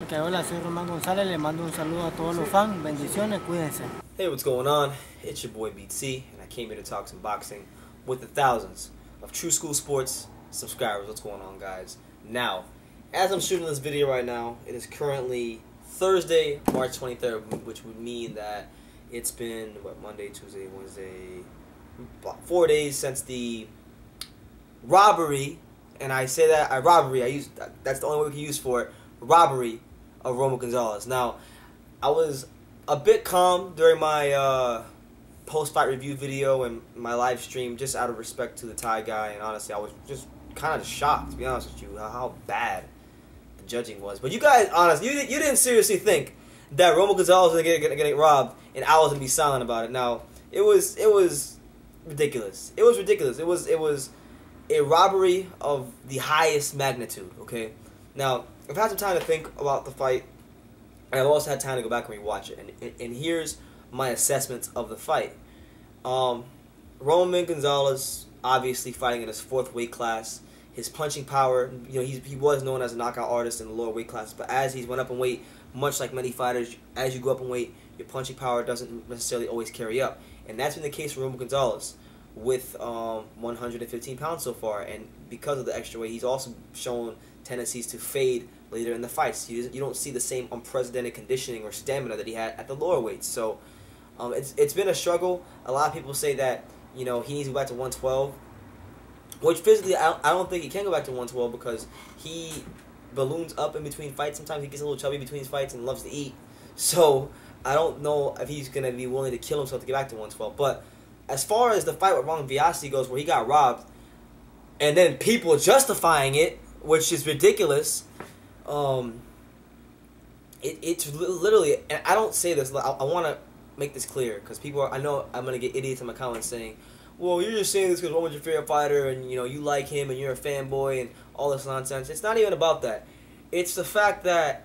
Ok, hola, soy Román González, le mando un saludo a todos los fans, bendiciones, cuídense. Hey, what's going on? It's your boy BT, and I came here to talk some boxing with the thousands of True School Sports subscribers. What's going on, guys? Now, as I'm shooting this video right now, it is currently Thursday, March 23rd, which would mean that it's been, Monday, Tuesday, Wednesday, 4 days since the robbery, and I say that, that's the only word we can use for it, robbery of Roman Gonzalez. Now, I was a bit calm during my post-fight review video and my live stream, just out of respect to the Thai guy, and honestly, I was just kind of shocked, to be honest with you, how bad the judging was. But you guys, honestly, you didn't seriously think that Roman Gonzalez was gonna get robbed, and I was gonna be silent about it. Now, it was ridiculous. It was ridiculous. It was a robbery of the highest magnitude. Okay, now I've had some time to think about the fight, and I've also had time to go back and rewatch it. And here's my assessments of the fight. Roman Gonzalez, obviously fighting in his fourth weight class. His punching power, he was known as a knockout artist in the lower weight classes, but as he's went up in weight, much like many fighters, as you go up in weight, your punching power doesn't necessarily always carry up. And that's been the case for Roman Gonzalez with 115 pounds so far. And because of the extra weight, he's also shown tendencies to fade later in the fights. You don't see the same unprecedented conditioning or stamina that he had at the lower weights. So it's been a struggle. A lot of people say that he needs to go back to 112, which physically I don't think he can go back to 112 because he balloons up in between fights. Sometimes he gets a little chubby between his fights and loves to eat. So I don't know if he's going to be willing to kill himself to get back to 112. But as far as the fight with Ron Viasi goes, where he got robbed, and then people justifying it, which is ridiculous. It's literally, and I don't say this, I want to make this clear, because I know I'm going to get idiots in my comments saying, well, you're just saying this because Roman's your favorite fighter, and you like him, and you're a fanboy, and all this nonsense. It's not even about that. It's the fact that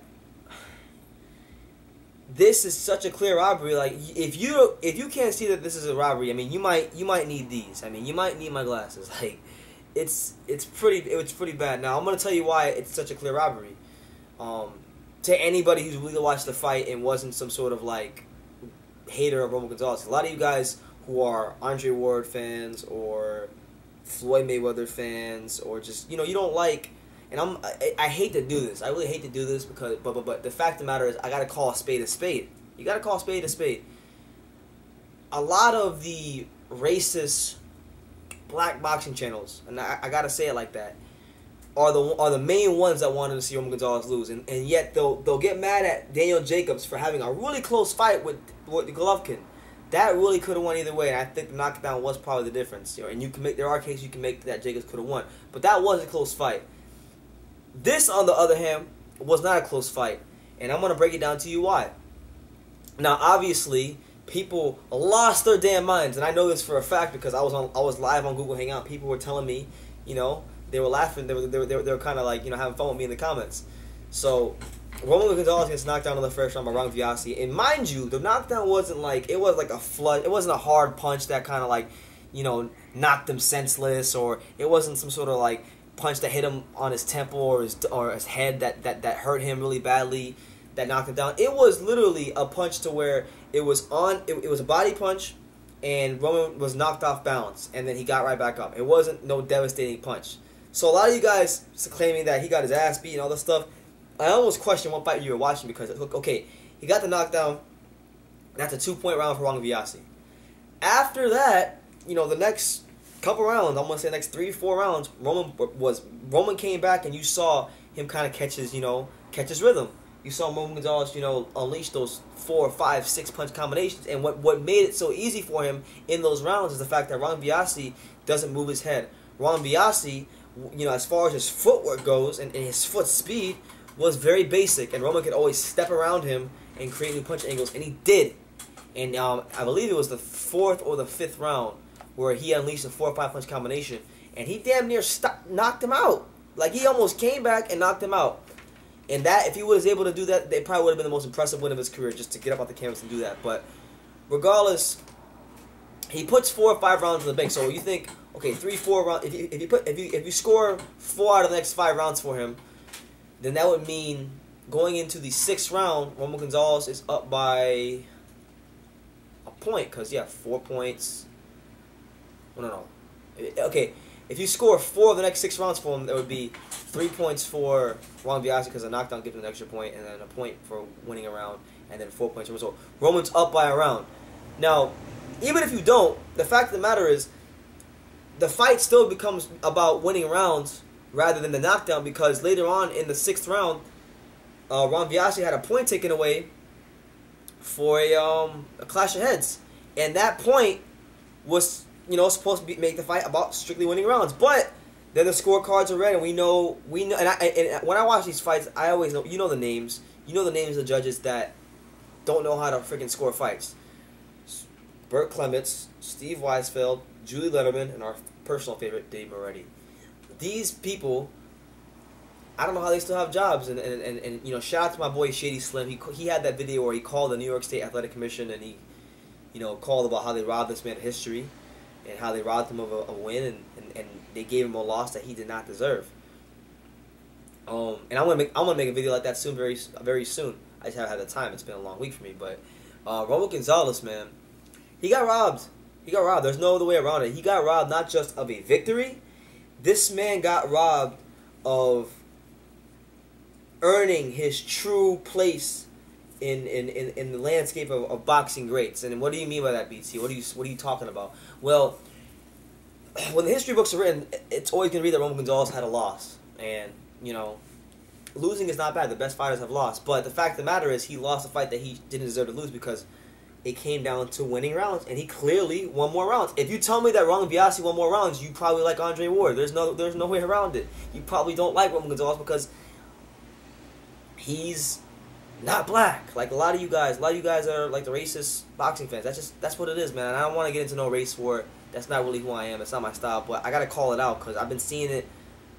this is such a clear robbery. Like, if you can't see that this is a robbery, I mean, you might need these. I mean, you might need my glasses. Like, it's pretty bad. Now, I'm gonna tell you why it's such a clear robbery. To anybody who's really watched the fight and wasn't some sort of like hater of Roman Gonzalez, a lot of you guys who are Andre Ward fans or Floyd Mayweather fans, or just you don't like. And I hate to do this. I really hate to do this because, but the fact of the matter is, I gotta call a spade a spade. You gotta call a spade a spade. A lot of the racist black boxing channels, and I gotta say it like that, are the main ones that wanted to see Roman Gonzalez lose, and yet they'll get mad at Daniel Jacobs for having a really close fight with Golovkin. That really could have won either way, and I think the knockdown was probably the difference. And there are cases you can make that Jacobs could have won, but that was a close fight. This, on the other hand, was not a close fight, and I'm gonna break it down to you why. Now, obviously, people lost their damn minds, and I know this for a fact because I was live on Google Hangout. People were telling me, they were laughing. They were kind of like having fun with me in the comments. So Roman Gonzalez gets knocked down in the first round by Ron Viasi, and mind you, the knockdown wasn't like it was like a flood. It wasn't a hard punch that kind of like knocked him senseless, or it wasn't some sort of like punch that hit him on his temple or his head that hurt him really badly, that knocked him down. It was literally a punch to where it was a body punch, and Roman was knocked off balance, and then he got right back up. It wasn't no devastating punch. So a lot of you guys claiming that he got his ass beat and all this stuff, I almost question what fight you were watching, because okay, he got the knockdown. That's a 2-point round for Ron Viasi. After that, the next couple rounds, I'm gonna say next 3-4 rounds, Roman came back, and you saw him kind of catch his rhythm. You saw Roman Gonzalez, unleash those 4, 5, 6 punch combinations, and what made it so easy for him in those rounds is the fact that Ron Viasi doesn't move his head. Ron Viasi, as far as his footwork goes and his foot speed, was very basic, and Roman could always step around him and create new punch angles, and he did. And I believe it was the 4th or the 5th round where he unleashed a 4 or 5 punch combination, and he damn near knocked him out. Like, he almost came back and knocked him out. And that, if he was able to do that, they probably would have been the most impressive win of his career, just to get up off the canvas and do that. But regardless, he puts 4 or 5 rounds in the bank. So you think, okay, 3, 4 rounds. If you score 4 out of the next 5 rounds for him, then that would mean going into the 6th round, Roman Gonzalez is up by a point because, yeah, 4 points. No. Okay, if you score 4 of the next 6 rounds for him, that would be 3 points for Ron Biasi because a knockdown gives him an extra point, and then a point for winning a round, and then 4 points for him. So Roman's up by a round. Now, even if you don't, the fact of the matter is, the fight still becomes about winning rounds rather than the knockdown, because later on in the 6th round, Ron Biasi had a point taken away for a clash of heads, and that point was, you know, supposed to make the fight about strictly winning rounds. But then the scorecards are read, and we know, and when I watch these fights, I always know, you know the names of the judges that don't know how to freaking score fights. Burt Clements, Steve Weisfeld, Julie Letterman, and our personal favorite, Dave Moretti. These people, I don't know how they still have jobs, and you know, shout out to my boy Shady Slim. He had that video where he called the New York State Athletic Commission, and he, you know, called about how they robbed this man of history, and how they robbed him of a win, and they gave him a loss that he did not deserve. And I'm gonna make a video like that soon, very soon. I just haven't had the time. It's been a long week for me, but Roman Gonzalez, man, he got robbed. He got robbed. There's no other way around it. He got robbed not just of a victory. This man got robbed of earning his true place in the landscape of boxing greats. And what do you mean by that, BT? What are you talking about? Well, when the history books are written, it's always going to read that Roman Gonzalez had a loss. And, you know, losing is not bad. The best fighters have lost. But the fact of the matter is, he lost a fight that he didn't deserve to lose because it came down to winning rounds, and he clearly won more rounds. If you tell me that Ron Biasi won more rounds, you probably like Andre Ward. There's no way around it. You probably don't like Roman Gonzalez because he's not black. Like a lot of you guys are like the racist boxing fans. That's what it is, man. And I don't want to get into no race war. That's not really who I am. It's not my style. But I gotta call it out because I've been seeing it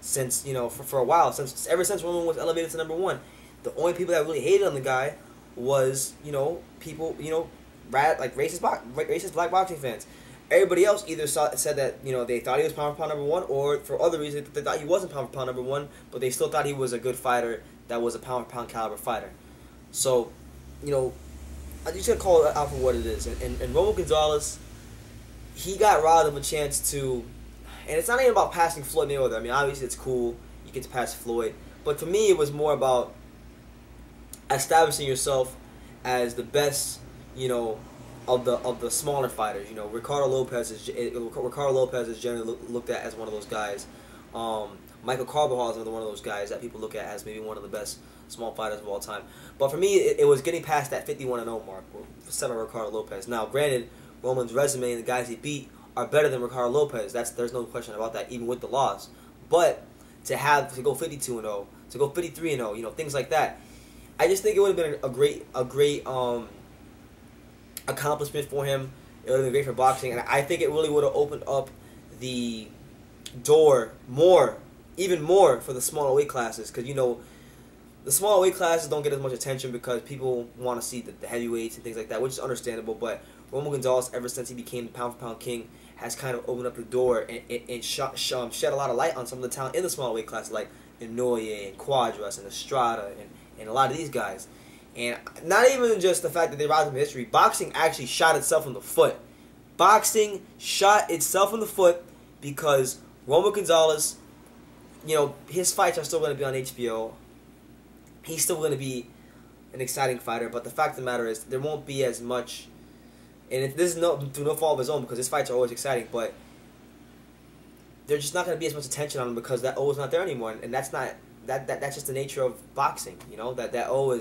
since, you know, for a while. Ever since Roman was elevated to #1. The only people that really hated on the guy was, you know, people, you know, like racist black boxing fans. Everybody else either said that, you know, they thought he was pound for pound #1, or for other reasons they thought he wasn't pound for pound #1, but they still thought he was a good fighter that was a pound for pound caliber fighter. So, you know, I just gotta call it out for what it is. And Roman Gonzalez, he got robbed of a chance to, and it's not even about passing Floyd Mayweather. I mean, obviously it's cool, you get to pass Floyd, but for me it was more about establishing yourself as the best, you know, of the smaller fighters. You know, Ricardo Lopez is generally looked at as one of those guys. Michael Carbajal is another one of those guys that people look at as maybe one of the best small fighters of all time. But for me, it was getting past that 51-0 mark set by Ricardo Lopez. Now, granted, Roman's resume and the guys he beat are better than Ricardo Lopez. There's no question about that, even with the loss. But to go 52-0, to go 53-0, you know, things like that, I just think it would have been a great accomplishment for him. It would have been great for boxing, and I think it really would have opened up the door even more for the smaller weight classes, because, you know, the smaller weight classes don't get as much attention because people want to see the heavyweights and things like that, which is understandable. But Roman Gonzalez, ever since he became the pound-for-pound king, has kind of opened up the door and shed a lot of light on some of the talent in the smaller weight classes, like Inoue and Quadras and Estrada and a lot of these guys. And not even just the fact that they robbed him of history. Boxing actually shot itself in the foot. Boxing shot itself in the foot because Roman Gonzalez, you know, his fights are still going to be on HBO. He's still going to be an exciting fighter. But the fact of the matter is, there won't be as much. And this is through no fault of his own, because his fights are always exciting. But there's just not going to be as much attention on him because that O is not there anymore. And that's not. That's just the nature of boxing, you know. That O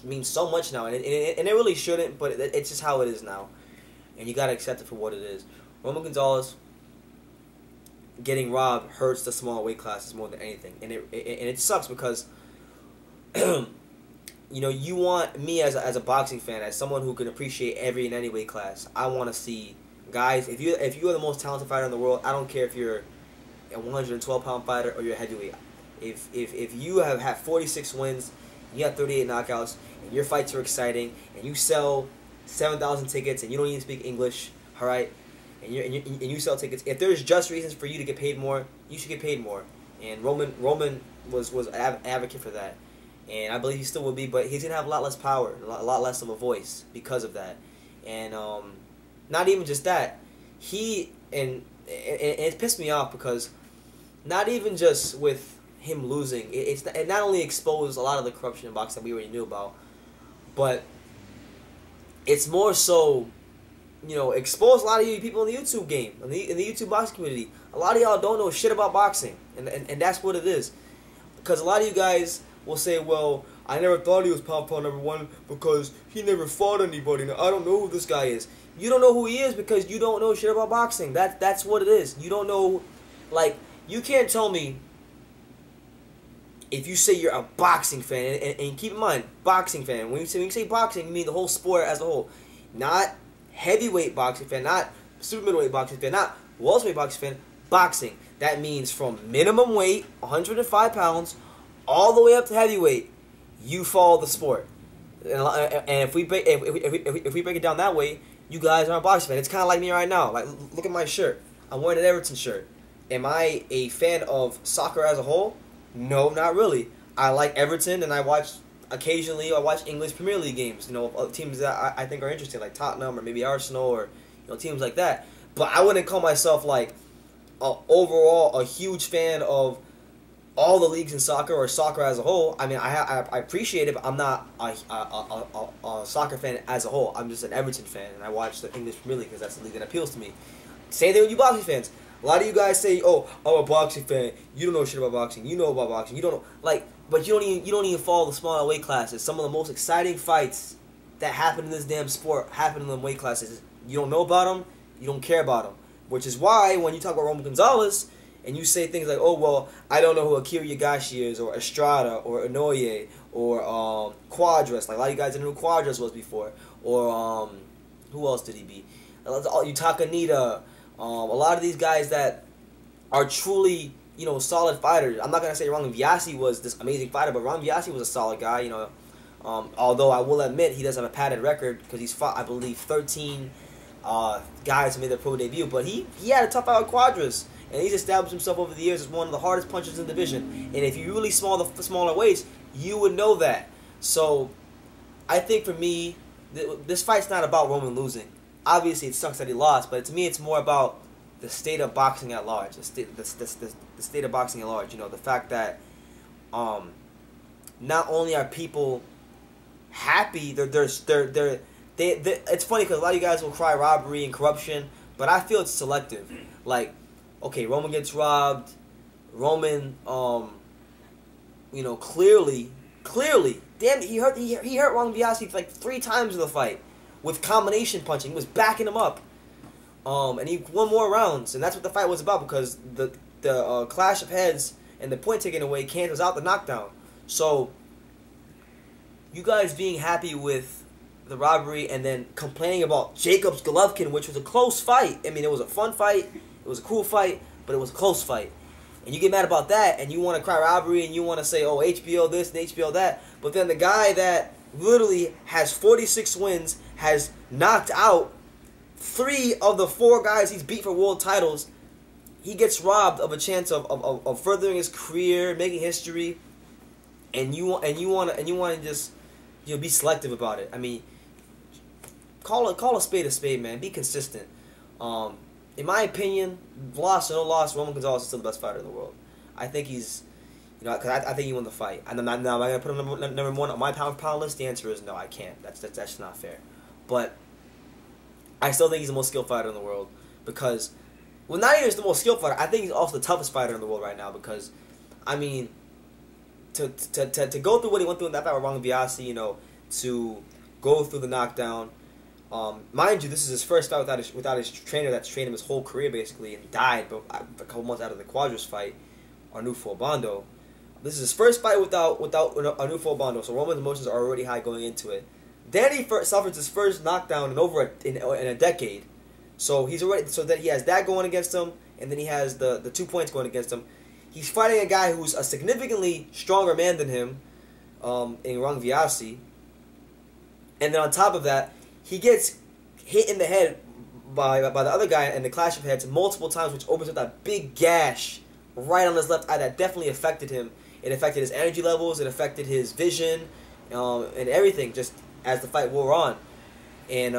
means so much now, and it really shouldn't, but it's just how it is now, and you gotta accept it for what it is. Roman Gonzalez getting robbed hurts the small weight classes more than anything, and it sucks because you know, you want me as a boxing fan, as someone who can appreciate every and any weight class. I want to see guys. If you are the most talented fighter in the world, I don't care if you're a 112-pound fighter or you're a heavyweight. If you have had 46 wins, you have 38 knockouts, and your fights are exciting, and you sell 7,000 tickets, and you don't even speak English, all right, and you sell tickets, if there's just reasons for you to get paid more, you should get paid more. And Roman was an advocate for that. and I believe he still will be, but he's gonna have a lot less power, a lot less of a voice because of that. And not even just that, and it pissed me off because not even just with him losing, it not only exposed a lot of the corruption in boxing that we already knew about, but it's more so, exposed a lot of you people in the YouTube game, in the YouTube boxing community. A lot of y'all don't know shit about boxing, and that's what it is. Because a lot of you guys will say, well, I never thought he was pound for pound #1 because he never fought anybody. Now, I don't know who this guy is. You don't know who he is because you don't know shit about boxing. That's what it is. You don't know, you can't tell me, if you say you're a boxing fan, and keep in mind, boxing fan, when you say boxing, you mean the whole sport as a whole. Not heavyweight boxing fan, not super middleweight boxing fan, not welterweight boxing fan, boxing. That means from minimum weight, 105 pounds, all the way up to heavyweight, you follow the sport. And if we break it down that way, you guys are a boxing fan. It's kind of like me right now. Like, look at my shirt. I'm wearing an Everton shirt. Am I a fan of soccer as a whole? No, not really. I like Everton, and I watch English Premier League games. Teams that I think are interesting, like Tottenham or maybe Arsenal, or teams like that. But I wouldn't call myself overall a huge fan of all the leagues in soccer or soccer as a whole. I mean, I appreciate it, but I'm not a soccer fan as a whole. I'm just an Everton fan, and I watch the English Premier League because that's the league that appeals to me. Same thing with you boxing fans. A lot of you guys say, "Oh, I'm a boxing fan. You don't know shit about boxing. You know about boxing. You don't know but you don't even follow the smaller weight classes. Some of the most exciting fights that happen in this damn sport happen in the weight classes. You don't know about them. You don't care about them. Which is why when you talk about Roman Gonzalez and you say things like, "Oh well, I don't know who Akira Yagashi is, or Estrada, or Inoue, or Quadras." Like a lot of you guys didn't know who Quadras was before, or who else did he beat? Yutaka Nida. A lot of these guys that are truly, solid fighters. I'm not going to say Ron Viasi was this amazing fighter, but Ron Viasi was a solid guy, although I will admit he doesn't have a padded record because he's fought, I believe, 13 guys who made their pro debut. But he had a tough fight with Quadras, and he's established himself over the years as one of the hardest punchers in the division. And if you really the smaller weights, you would know that. So I think for me, this fight's not about Roman losing. Obviously, it sucks that he lost, but to me, it's more about the state of boxing at large. The state of boxing at large. The fact that not only are people happy, it's funny because a lot of you guys will cry robbery and corruption, but I feel it's selective. Like, okay, Roman gets robbed. Roman, clearly, damn, he hurt Ron Viasi 3 times in the fight. With combination punching, he was backing him up, and he won more rounds, and that's what the fight was about because the clash of heads and the point taken away cancels out the knockdown. So, you guys being happy with the robbery and then complaining about Jacobs Golovkin, which was a close fight. I mean, it was a fun fight, it was a cool fight, but it was a close fight. And you get mad about that, and you want to cry robbery, and you want to say, oh, HBO this and HBO that, but then the guy that literally has 46 wins, has knocked out 3 of the 4 guys he's beat for world titles. He gets robbed of a chance of furthering his career, making history, and you want to just be selective about it. I mean, call a spade, man. Be consistent. In my opinion, loss or no loss, Roman Gonzalez is still the best fighter in the world. I think he's. Because I think he won the fight. And am I going to put him number 1 on my pound for pound list? The answer is no, I can't. That's just not fair. But I still think he's the most skilled fighter in the world because, well, not even just the most skilled fighter. I think he's also the toughest fighter in the world right now because, I mean, to go through what he went through in that fight with Ron Viasi, to go through the knockdown. Mind you, this is his first fight without his trainer that's trained him his whole career basically and died a couple months out of the Quadras fight, Arnulfo Bando. This is his first fight without Arnulfo Bando, so Roman's emotions are already high going into it. Then he suffers his first knockdown in a decade, so that he has that going against him, and then he has the 2 points going against him. He's fighting a guy who's a significantly stronger man than him, in Ron Viasi, and then on top of that, he gets hit in the head by the other guy in the clash of heads multiple times, which opens up that big gash right on his left eye that definitely affected him. It affected his energy levels. It affected his vision, and everything. Just as the fight wore on, and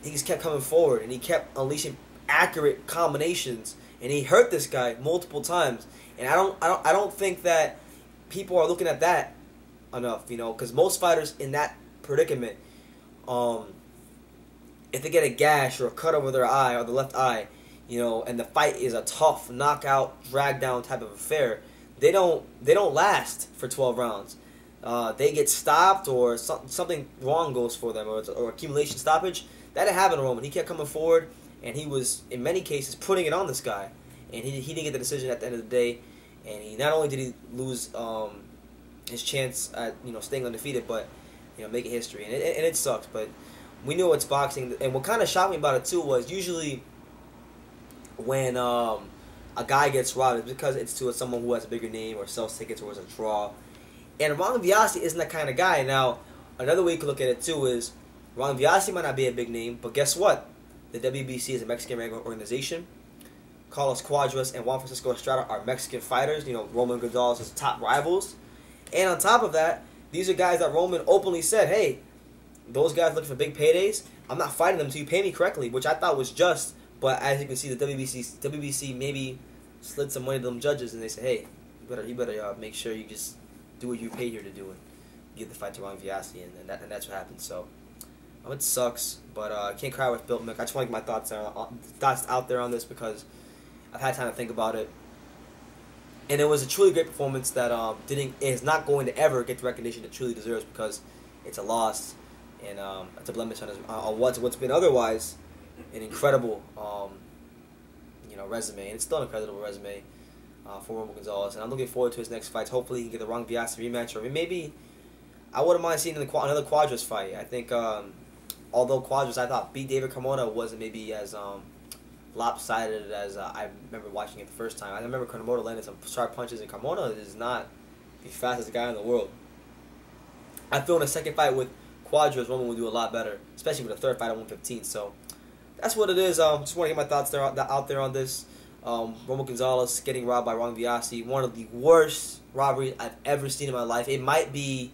he just kept coming forward, and he kept unleashing accurate combinations, and he hurt this guy multiple times. And I don't think that people are looking at that enough, you know, because most fighters in that predicament, if they get a gash or a cut over their eye or the left eye, you know, and the fight is a tough knockout, drag down type of affair, they don't last for 12 rounds. They get stopped or something wrong goes for them, or accumulation stoppage. That didn't happen to Roman. He kept coming forward, and he was in many cases putting it on this guy, and he didn't get the decision at the end of the day. And he not only did he lose his chance at, you know, staying undefeated, but, you know, making history, and it sucks. But we knew it's boxing, and what kind of shocked me about it too was usually when a guy gets robbed, it's because it's to someone who has a bigger name or sells tickets or is a draw. And Ron Viasi isn't that kind of guy. Now, another way you could look at it too is Ron Viasi might not be a big name, but guess what? The WBC is a Mexican organization. Carlos Cuadras and Juan Francisco Estrada are Mexican fighters. You know, Roman Gonzalez is top rivals. And on top of that, these are guys that Roman openly said, hey, those guys looking for big paydays, I'm not fighting them until you pay me correctly, which I thought was just. But as you can see, the WBC maybe slid some money to them judges, and they said, hey, you better make sure you just do what you pay here to do and give the fight to Ron Viasi, and that's what happened. So it sucks, but I can't cry with spilt milk. I just want to get my thoughts out there on this because I've had time to think about it, and it was a truly great performance that is not going to ever get the recognition it truly deserves because it's a loss, and it's a blemish on what's been otherwise an incredible you know, resume, and it's still an incredible resume for Roman Gonzalez, and I'm looking forward to his next fights. Hopefully he can get the Ron Viasi rematch, or maybe I wouldn't mind seeing another Cuadras fight. I think although Cuadras I thought beat David Carmona wasn't maybe as lopsided as I remember watching it the first time. I remember Carmona landed some sharp punches, and Carmona is not the fastest guy in the world. I feel in a second fight with Cuadras, Roman will do a lot better, especially with a third fight at 115. So that's what it is. Just want to get my thoughts out there on this. Roman Gonzalez getting robbed by Ron Viasi, one of the worst robberies I've ever seen in my life. It might be,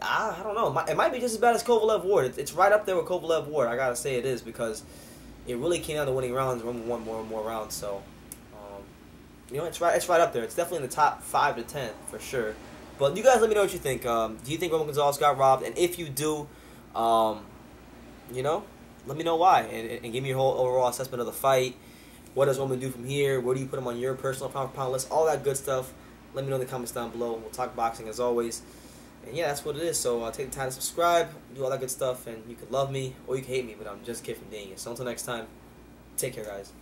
I don't know, it might be just as bad as Kovalev Ward. It's right up there with Kovalev Ward. I gotta say it is, because it really came down to winning rounds. Roman won more and more rounds. So, you know, it's right up there. It's definitely in the top 5 to 10 for sure. But you guys, let me know what you think. Do you think Roman Gonzalez got robbed? And if you do, you know, let me know why, and give me your whole overall assessment of the fight. What does Roman do from here? Where do you put him on your personal pound-for-pound list? All that good stuff. Let me know in the comments down below. We'll talk boxing as always. And yeah, that's what it is. So take the time to subscribe, do all that good stuff, and you can love me or you can hate me, but I'm just a kid from Daniel. So until next time, take care, guys.